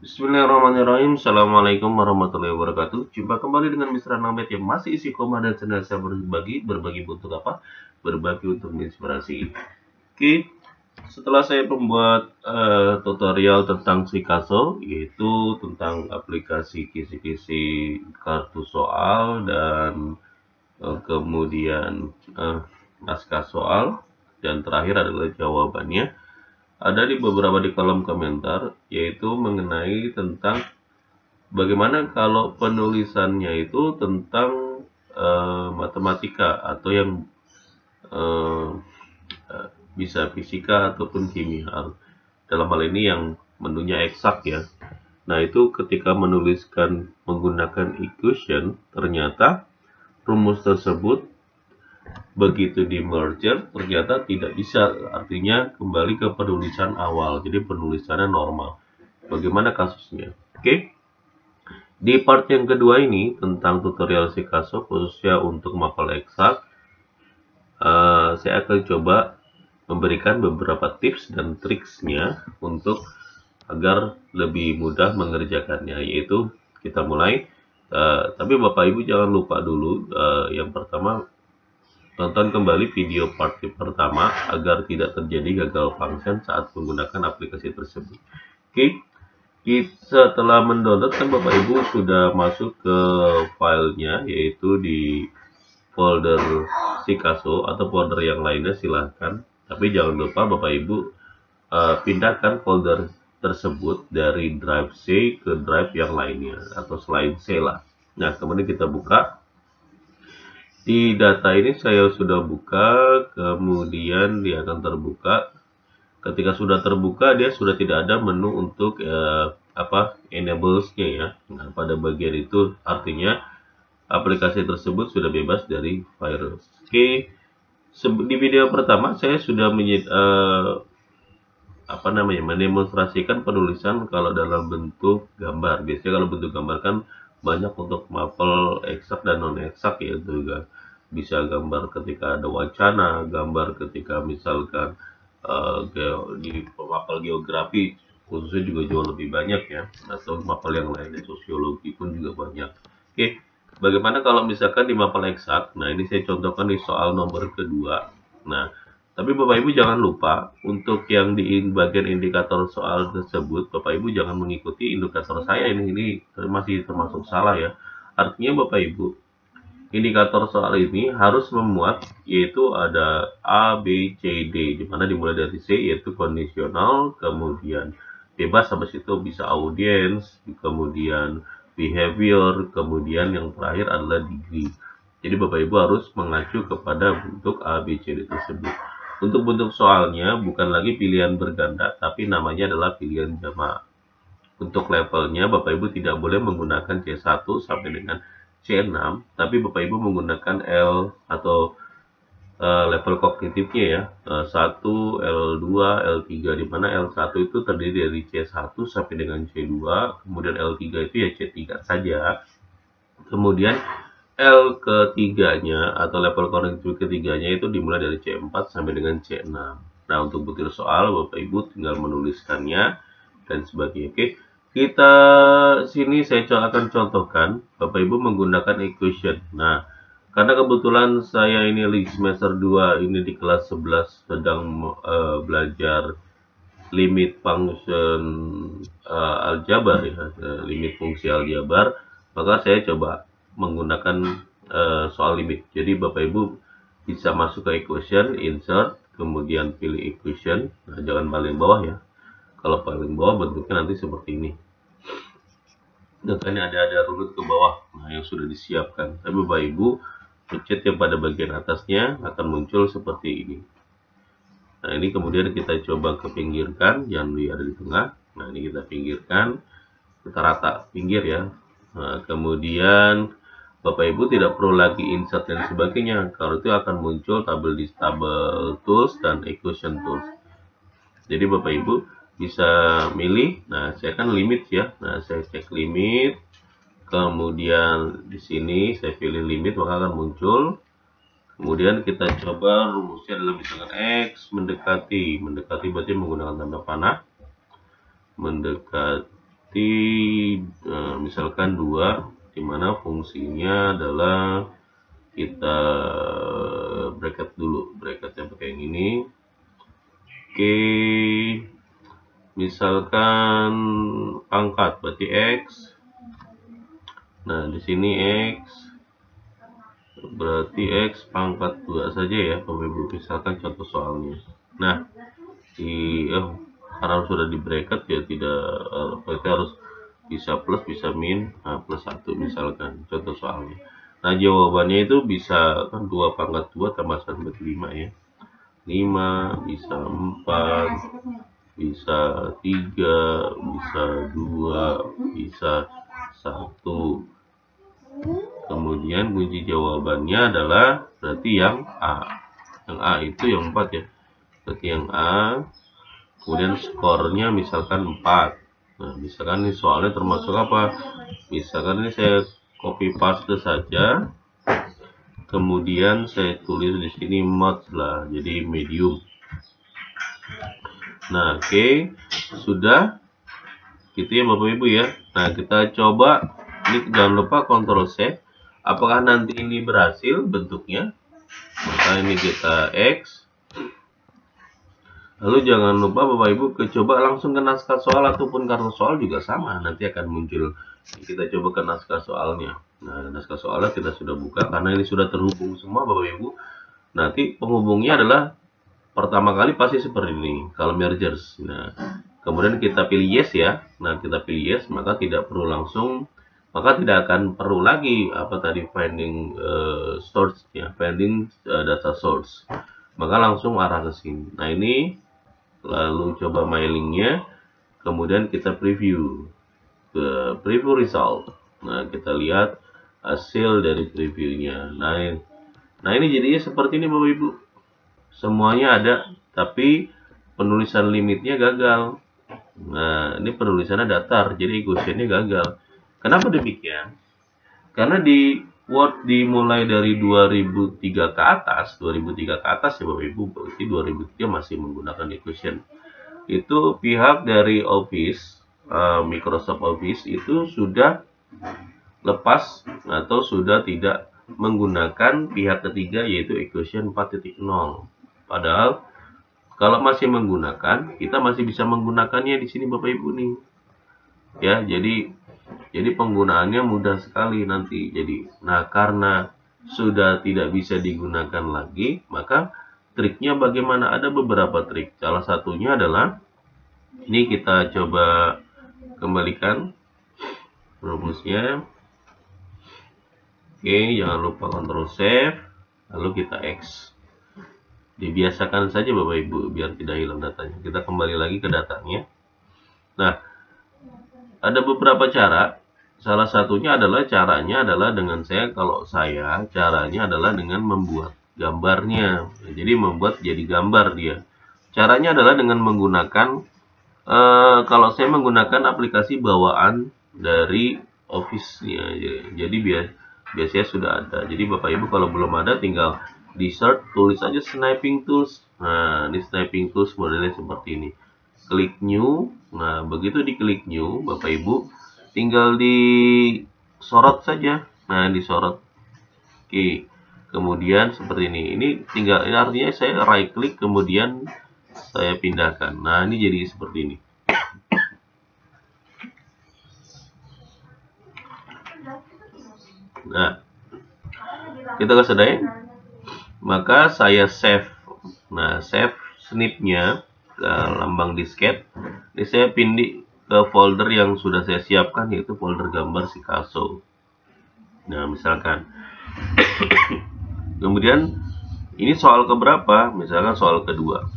Bismillahirrahmanirrahim. Assalamualaikum warahmatullahi wabarakatuh. Jumpa kembali dengan Mr. Namet yang masih isi koma dan senantiasa berbagi untuk apa? Berbagi untuk menginspirasi. Oke, setelah saya membuat tutorial tentang Sikaso, yaitu tentang aplikasi kisi-kisi kartu soal dan kemudian naskah soal, dan terakhir adalah jawabannya. Ada di beberapa di kolom komentar, yaitu mengenai tentang bagaimana kalau penulisannya itu tentang matematika atau yang eh, bisa fisika ataupun kimia. Dalam hal ini yang menunya eksak ya. Nah, itu ketika menuliskan menggunakan equation, ternyata rumus tersebut begitu di merger ternyata tidak bisa, artinya kembali ke penulisan awal, jadi penulisannya normal. Bagaimana kasusnya? Oke, di part yang kedua ini tentang tutorial Sikaso khususnya untuk mapel eksak, saya akan coba memberikan beberapa tips dan triksnya untuk agar lebih mudah mengerjakannya, yaitu kita mulai. Tapi Bapak Ibu jangan lupa dulu, yang pertama, tonton kembali video part pertama agar tidak terjadi gagal function saat menggunakan aplikasi tersebut. Oke, setelah mendownload kan Bapak Ibu sudah masuk ke filenya, yaitu di folder Sikaso atau folder yang lainnya silahkan. Tapi jangan lupa Bapak Ibu pindahkan folder tersebut dari drive C ke drive yang lainnya atau selain C lah. Nah, kemudian kita buka. Di data ini saya sudah buka, kemudian dia akan terbuka. Ketika sudah terbuka, dia sudah tidak ada menu untuk enables-nya ya. Nah, pada bagian itu artinya aplikasi tersebut sudah bebas dari virus. Oke, di video pertama saya sudah mendemonstrasikan penulisan kalau dalam bentuk gambar. Biasanya kalau bentuk gambar kan banyak untuk mapel eksak dan non eksak, ya, juga bisa gambar ketika ada wacana, gambar ketika misalkan di mapel geografi khususnya juga jauh lebih banyak ya, atau mapel yang lainnya sosiologi pun juga banyak. Oke, bagaimana kalau misalkan di mapel eksak? Nah, ini saya contohkan di soal nomor kedua. Nah, tapi Bapak Ibu jangan lupa untuk yang di bagian indikator soal tersebut, Bapak Ibu jangan mengikuti indikator saya, ini masih termasuk salah ya. Artinya Bapak Ibu, indikator soal ini harus memuat yaitu ada A, B, C, D, dimana dimulai dari C yaitu kondisional, kemudian bebas sampai situ bisa audience, kemudian behavior, kemudian yang terakhir adalah degree. Jadi Bapak Ibu harus mengacu kepada bentuk A, B, C, D tersebut. Untuk bentuk soalnya bukan lagi pilihan berganda, tapi namanya adalah pilihan jamak. Untuk levelnya Bapak Ibu tidak boleh menggunakan C1 sampai dengan C6, tapi Bapak Ibu menggunakan L atau level kognitifnya ya, 1, L2, L3, di mana L1 itu terdiri dari C1 sampai dengan C2, kemudian L3 itu ya C3 saja. Kemudian L ketiganya atau level kognitif ketiganya itu dimulai dari C4 sampai dengan C6. Nah, untuk butir soal Bapak Ibu tinggal menuliskannya dan sebagainya. Oke, kita sini saya akan contohkan Bapak Ibu menggunakan equation. Nah, karena kebetulan saya ini di semester 2 ini di kelas 11 sedang belajar limit function aljabar ya, limit fungsi aljabar, maka saya coba menggunakan soal limit. Jadi Bapak Ibu bisa masuk ke equation, insert, kemudian pilih equation. Nah, jangan paling bawah ya. Kalau paling bawah bentuknya nanti seperti ini. Nah, ini ada runut ke bawah, nah, yang sudah disiapkan. Tapi Bapak Ibu pencet yang pada bagian atasnya akan muncul seperti ini. Nah, ini kemudian kita coba ke pinggirkan, jangan ada di tengah. Nah, ini kita pinggirkan, kita rata pinggir ya. Nah, kemudian Bapak Ibu tidak perlu lagi insert dan sebagainya, kalau itu akan muncul tabel di tabel tools dan equation tools. Jadi Bapak Ibu bisa milih. Nah, saya kan limit ya. Nah, saya cek limit, kemudian di sini saya pilih limit, maka akan muncul. Kemudian kita coba rumusnya adalah misalkan X mendekati berarti menggunakan tanda panah, mendekati berarti misalkan 2, dimana fungsinya adalah kita bracket dulu, bracketnya pakai yang ini. Oke, misalkan pangkat berarti X. Nah, di sini X berarti X pangkat 2 saja ya Bapak Ibu, misalkan contoh soalnya. Nah, karena sudah di bracket ya tidak berarti harus bisa plus bisa min, plus 1 misalkan contoh soalnya. Nah, jawabannya itu bisa kan 2 pangkat 2 tambah 1 berarti 5 ya. 5 bisa 4 bisa 3 bisa 2 bisa 1. Kemudian kunci jawabannya adalah berarti yang A. Yang A itu yang 4 ya. Berarti yang A. Kemudian skornya misalkan 4. Nah, misalkan ini soalnya termasuk apa? Misalkan ini saya copy paste saja. Kemudian saya tulis di sini mods lah, jadi medium. Nah, oke. Sudah. Gitu ya Bapak Ibu ya. Nah, kita coba. Ini jangan lupa Ctrl C. Apakah nanti ini berhasil bentuknya? Maka ini kita X. Lalu jangan lupa Bapak Ibu coba langsung ke naskah soal ataupun kartu soal juga sama. Nanti akan muncul. Kita coba ke naskah soalnya. Nah, naskah soalnya kita sudah buka karena ini sudah terhubung semua Bapak Ibu. Nanti penghubungnya adalah pertama kali pasti seperti ini. Kalau mergers. Nah, kemudian kita pilih yes ya. Nah, kita pilih yes, maka tidak perlu langsung. Maka tidak akan perlu lagi apa tadi finding source ya, finding data source. Maka langsung arah ke sini. Nah, ini lalu coba mailingnya, kemudian kita preview ke preview result. Nah, kita lihat hasil dari previewnya. Nah ini jadinya seperti ini Bapak Ibu. Semuanya ada, tapi penulisan limitnya gagal. Nah, ini penulisannya datar, jadi quotientnya gagal. Kenapa demikian? Karena di Word dimulai dari 2003 ke atas, 2003 ke atas ya Bapak Ibu, berarti 2003 masih menggunakan quotient. Itu pihak dari Office, Microsoft Office itu sudah lepas atau sudah tidak menggunakan pihak ketiga yaitu equation 4.0. Padahal kalau masih menggunakan, kita masih bisa menggunakannya di sini Bapak Ibu nih. Ya, jadi penggunaannya mudah sekali nanti. Nah, karena sudah tidak bisa digunakan lagi, maka triknya bagaimana? Ada beberapa trik. Salah satunya adalah ini kita coba kembalikan rumusnya. Oke, jangan lupa Ctrl Save, lalu kita X. Dibiasakan saja Bapak Ibu biar tidak hilang datanya. Kita kembali lagi ke datanya. Nah, ada beberapa cara. Salah satunya adalah caranya adalah dengan caranya adalah dengan membuat gambarnya. Jadi membuat jadi gambar dia. Caranya adalah dengan menggunakan kalau saya menggunakan aplikasi bawaan dari Office-nya. Jadi biasanya sudah ada. Jadi Bapak Ibu kalau belum ada tinggal di search, tulis aja sniping tools. Nah, ini sniping tools modelnya seperti ini. Klik new. Nah, begitu diklik new, Bapak Ibu tinggal disorot saja. Nah, disorot. Oke. Kemudian seperti ini. Ini artinya saya right click kemudian saya pindahkan. Nah, ini jadi seperti ini. Nah, kita kesedain. Maka saya save. Nah, save snipnya ke lambang disket. Ini saya pindah ke folder yang sudah saya siapkan, yaitu folder gambar Picasso. Nah, misalkan. Kemudian ini soal keberapa? Misalkan soal kedua.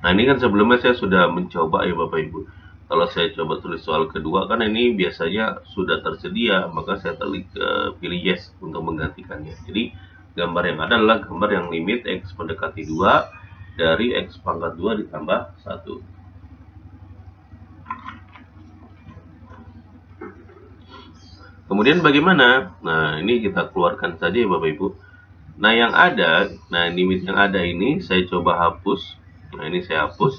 Nah, ini kan sebelumnya saya sudah mencoba ya Bapak Ibu. Kalau saya coba tulis soal kedua, kan ini biasanya sudah tersedia, maka saya pilih yes untuk menggantikannya. Jadi gambar yang ada adalah gambar yang limit X mendekati 2 dari X pangkat 2 ditambah 1. Kemudian bagaimana? Nah, ini kita keluarkan saja ya Bapak Ibu. Nah, limit yang ada ini saya coba hapus. Nah, ini saya hapus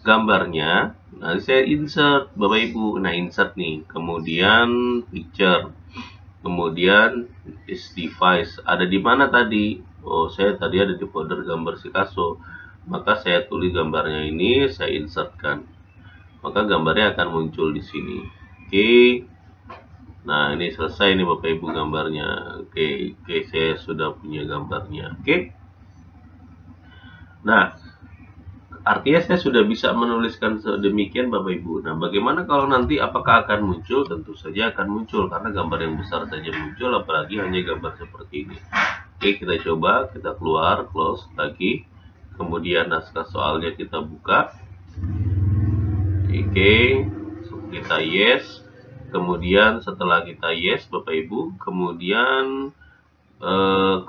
gambarnya. Nah, saya insert Bapak Ibu. Nah, insert nih. Kemudian picture. Kemudian is device. Ada di mana tadi? Oh, saya tadi ada di folder gambar Picasso. Maka saya tulis gambarnya ini, saya insertkan. Maka gambarnya akan muncul di sini. Oke. Nah, ini selesai nih Bapak Ibu gambarnya. Oke, saya sudah punya gambarnya. Oke. Nah, artinya saya sudah bisa menuliskan sedemikian Bapak Ibu. Nah, bagaimana kalau nanti apakah akan muncul? Tentu saja akan muncul karena gambar yang besar saja muncul, apalagi hanya gambar seperti ini. Oke, kita coba, kita keluar, close lagi. Kemudian naskah soalnya kita buka. Oke, kita yes. Kemudian setelah kita yes Bapak Ibu, kemudian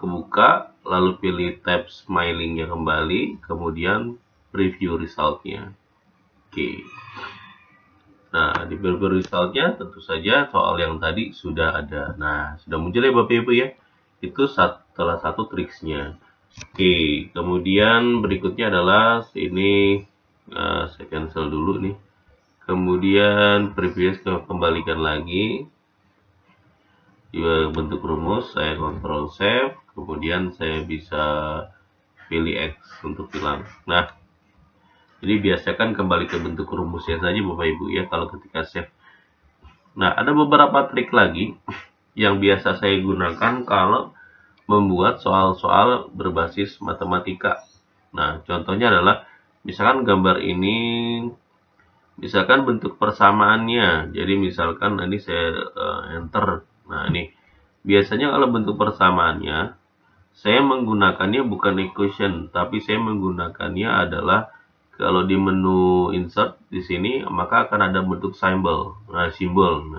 kebuka, lalu pilih tab smilingnya kembali, kemudian preview resultnya. Oke. Nah, di preview resultnya tentu saja soal yang tadi sudah ada. Nah, sudah muncul ya Bapak Ibu ya. Itu salah satu triksnya. Oke, kemudian berikutnya adalah ini saya cancel dulu nih. Kemudian previous kembalikan lagi di bentuk rumus, saya Ctrl save, kemudian saya bisa pilih X untuk hilang. Nah, jadi biasakan kembali ke bentuk rumusnya saja Bapak Ibu ya kalau ketika save. Nah, ada beberapa trik lagi yang biasa saya gunakan kalau membuat soal-soal berbasis matematika. Nah, contohnya adalah misalkan gambar ini, misalkan bentuk persamaannya. Jadi misalkan ini saya enter. Nah, ini biasanya kalau bentuk persamaannya saya menggunakannya bukan equation, tapi saya menggunakannya adalah kalau di menu insert di sini maka akan ada bentuk simbol. Nah, simbol.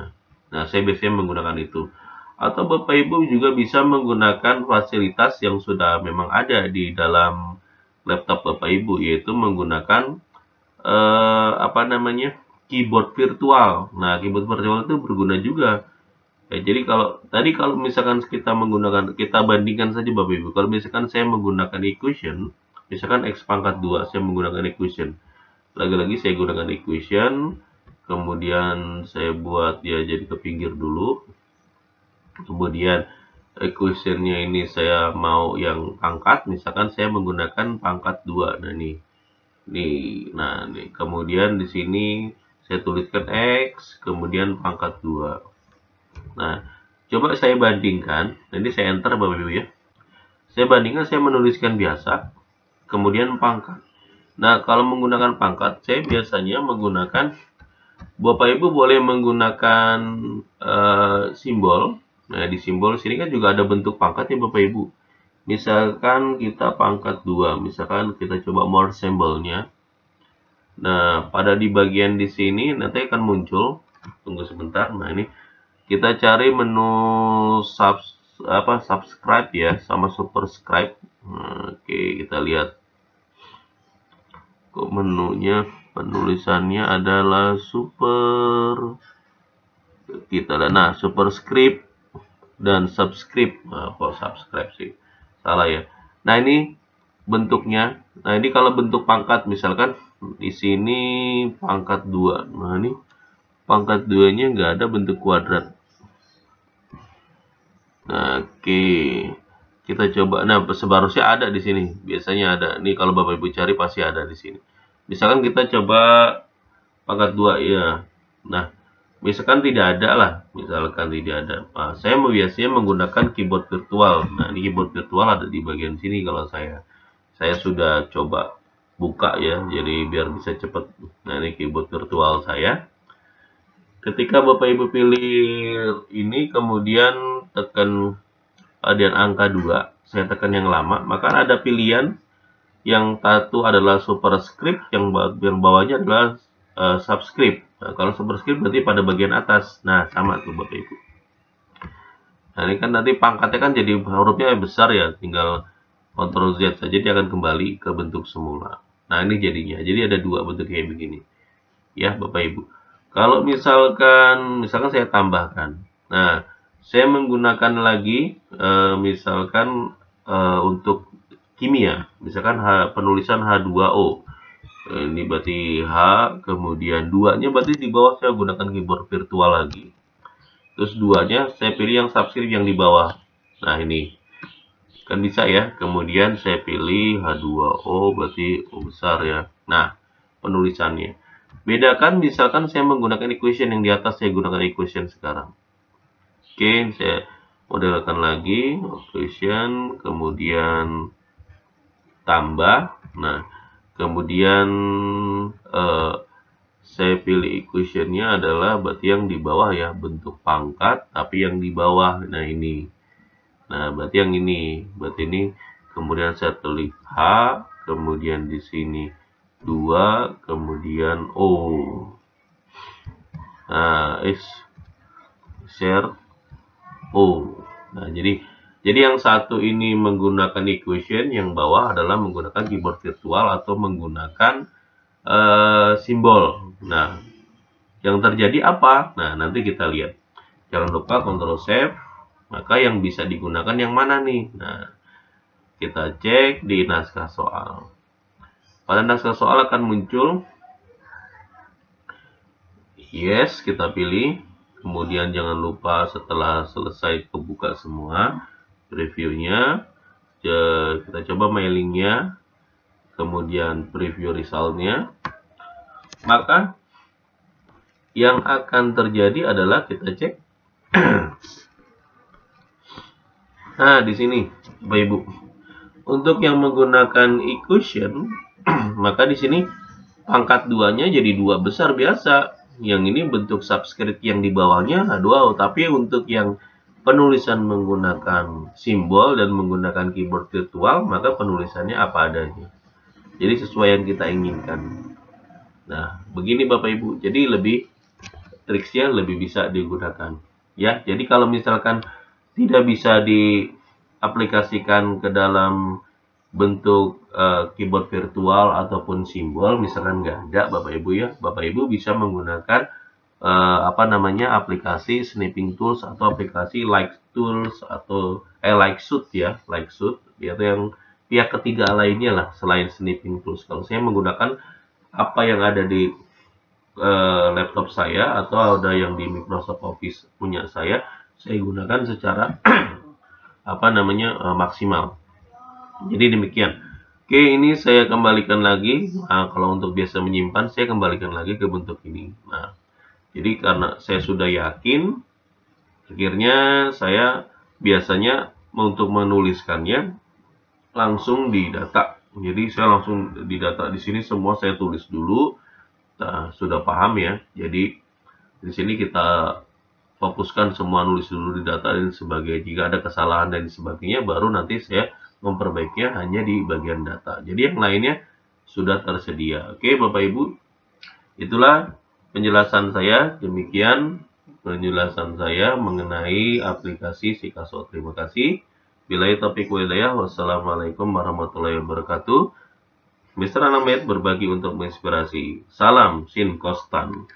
Nah, saya biasanya menggunakan itu. Atau Bapak Ibu juga bisa menggunakan fasilitas yang sudah memang ada di dalam laptop Bapak Ibu, yaitu menggunakan keyboard virtual. Nah, keyboard virtual itu berguna juga. Ya, jadi kalau misalkan kita bandingkan saja Bapak Ibu. Kalau misalkan saya menggunakan equation, misalkan x pangkat 2, saya menggunakan equation. Lagi-lagi saya gunakan equation, kemudian saya buat dia jadi ke pinggir dulu. Kemudian equationnya ini saya mau yang pangkat, misalkan saya menggunakan pangkat 2. Nah, nih, kemudian di sini saya tuliskan X, kemudian pangkat 2. Nah, coba saya bandingkan. Nanti saya enter Bapak Ibu ya. Saya bandingkan, saya menuliskan biasa, kemudian pangkat. Nah, kalau menggunakan pangkat, saya biasanya menggunakan, Bapak Ibu boleh menggunakan simbol. Nah, di simbol sini kan juga ada bentuk pangkat ya Bapak Ibu. Misalkan kita pangkat 2, misalkan kita coba more symbol-nya. Nah, pada di bagian di sini nanti akan muncul. Tunggu sebentar. Nah, ini kita cari menu subscribe ya, sama superscribe. Nah, oke, kita lihat. Kok menunya penulisannya adalah superscript dan subscribe. Nah, kok subscribe sih? Salah ya. Nah, ini bentuknya. Nah, ini kalau bentuk pangkat misalkan di sini pangkat 2. Nah, ini pangkat 2-nya nggak ada bentuk kuadrat. Nah, oke. Kita coba. Nah, seharusnya ada di sini. Biasanya ada. Nih kalau Bapak Ibu cari pasti ada di sini. Misalkan kita coba pangkat 2 ya. Nah, misalkan tidak ada lah, misalkan tidak ada. Nah, saya biasanya menggunakan keyboard virtual. Nah, ini keyboard virtual ada di bagian sini kalau saya sudah coba buka ya, jadi biar bisa cepat. Nah, ini keyboard virtual saya. Ketika Bapak Ibu pilih ini, kemudian tekan dan angka 2, saya tekan yang lama, maka ada pilihan yang satu adalah superscript, yang bawahnya adalah subscript. Nah, kalau superscript berarti pada bagian atas. Nah, sama tuh Bapak Ibu. Nah, ini kan nanti pangkatnya kan jadi hurufnya besar ya, tinggal Ctrl Z saja dia akan kembali ke bentuk semula. Nah, ini jadinya. Jadi ada dua bentuk kayak begini. Ya, Bapak Ibu. Kalau misalkan saya tambahkan. Nah, saya menggunakan lagi misalkan untuk kimia, misalkan penulisan H2O. Ini berarti H, kemudian 2-nya berarti di bawah saya gunakan keyboard virtual lagi. Terus 2-nya saya pilih yang subscript yang di bawah. Nah ini kan bisa ya. Kemudian saya pilih H2O, berarti O besar ya. Nah penulisannya bedakan, misalkan saya menggunakan equation yang di atas, saya gunakan equation sekarang. Oke, saya modelkan lagi equation, kemudian tambah. Nah kemudian saya pilih equationnya adalah berarti yang di bawah ya, bentuk pangkat tapi yang di bawah. Nah ini, nah berarti yang ini, berarti ini. Kemudian saya klik H, kemudian di sini 2, kemudian O. Nah share O. Nah jadi yang satu ini menggunakan equation, yang bawah adalah menggunakan keyboard virtual atau menggunakan simbol. Nah, yang terjadi apa? Nah, nanti kita lihat. Jangan lupa Ctrl Save. Maka yang bisa digunakan yang mana nih? Nah, kita cek di naskah soal. Pada naskah soal akan muncul yes, kita pilih. Kemudian jangan lupa setelah selesai kebuka semua previewnya, kita coba mailingnya, kemudian preview resultnya. Maka yang akan terjadi adalah kita cek. Nah, di sini Bapak Ibu, untuk yang menggunakan equation, maka di sini pangkat 2-nya jadi 2 besar biasa. Yang ini bentuk subscript yang di bawahnya H2O, tapi untuk yang penulisan menggunakan simbol dan menggunakan keyboard virtual, maka penulisannya apa adanya. Jadi sesuai yang kita inginkan. Nah, begini Bapak Ibu. Jadi triksnya lebih bisa digunakan. Ya, jadi kalau misalkan tidak bisa diaplikasikan ke dalam bentuk keyboard virtual ataupun simbol, misalkan nggak ada Bapak Ibu ya, Bapak Ibu bisa menggunakan aplikasi Snipping Tools atau aplikasi Like Tools atau Likeshoot ya, Likeshoot yaitu yang pihak ketiga lainnya lah selain Snipping Tools. Kalau saya menggunakan apa yang ada di laptop saya atau ada yang di Microsoft Office punya saya gunakan secara maksimal. Jadi demikian. Oke, ini saya kembalikan lagi. Nah, kalau untuk biasa menyimpan, saya kembalikan lagi ke bentuk ini. Nah, jadi karena saya sudah yakin, akhirnya saya biasanya untuk menuliskannya langsung di data. Jadi saya langsung di data di sini semua saya tulis dulu. Nah, sudah paham ya. Jadi di sini kita fokuskan semua, nulis dulu di data dan sebagainya. Jika ada kesalahan dan sebagainya, baru nanti saya memperbaikinya hanya di bagian data. Jadi yang lainnya sudah tersedia. Oke Bapak Ibu, itulah penjelasan saya. Demikian penjelasan saya mengenai aplikasi Sikaso. Terima kasih. Billahi taufiq wal hidayah. Wassalamualaikum warahmatullahi wabarakatuh. Mr. Anamed berbagi untuk menginspirasi. Salam Sin Kostan.